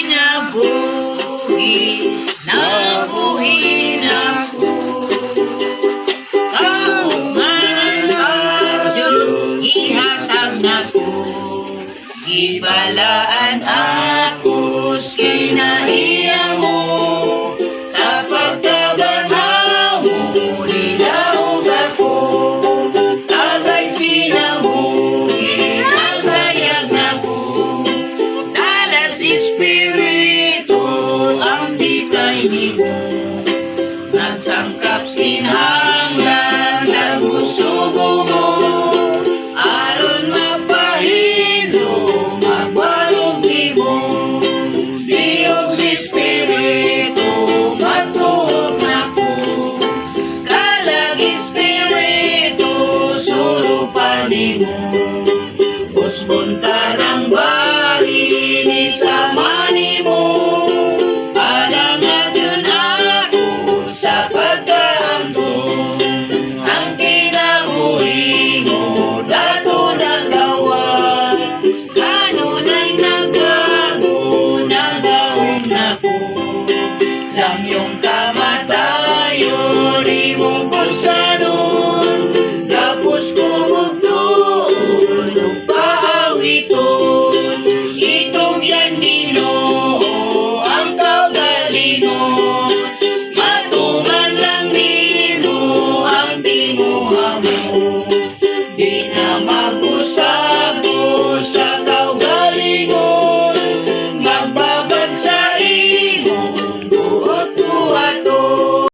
kinabuhi, nabuhin ako. Kaumangan ka, Diyos, ihatag na ko. Ibalaan ako, kinaiya mo. Sa pagkabanhaw mo, nilaog ako. Tagay sinabuhi, nagayag na ko. Dalas Espiritu, ang bigay ni mo.